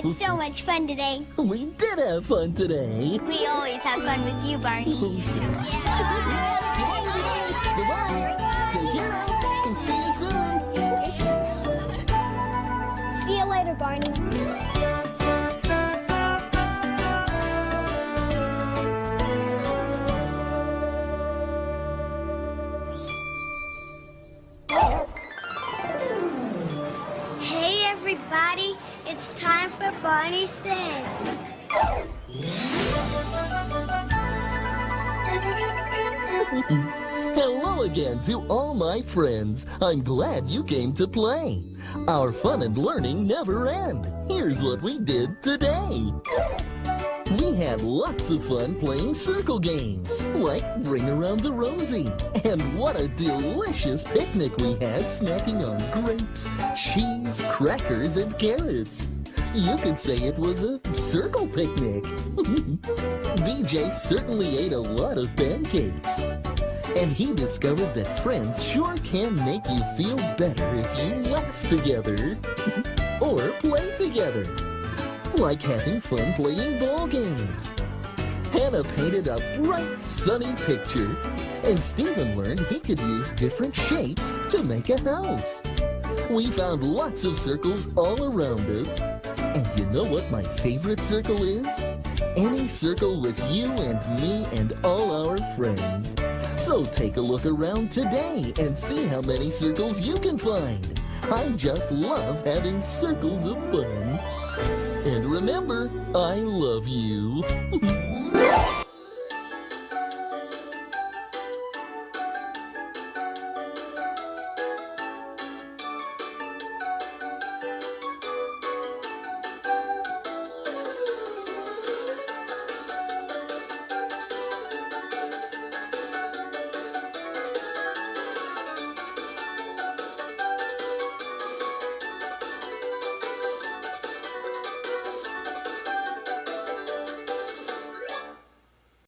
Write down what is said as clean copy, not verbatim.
had so much fun today. We did have fun today. We always have fun with you, Barney. Goodbye. Take care now. See you soon. See you later, Barney. Hey, everybody. It's time for Barney Says. Hello again to all my friends. I'm glad you came to play. Our fun and learning never end. Here's what we did today. We had lots of fun playing circle games, like Ring Around the Rosie. And what a delicious picnic we had, snacking on grapes, cheese, crackers, and carrots. You could say it was a circle picnic. BJ certainly ate a lot of pancakes. And he discovered that friends sure can make you feel better if you laugh together or play together. Like having fun playing ball games. Hannah painted a bright, sunny picture, and Stephen learned he could use different shapes to make a house. We found lots of circles all around us, and you know what my favorite circle is? Any circle with you and me and all our friends. So take a look around today and see how many circles you can find. I just love having circles of fun. And remember, I love you.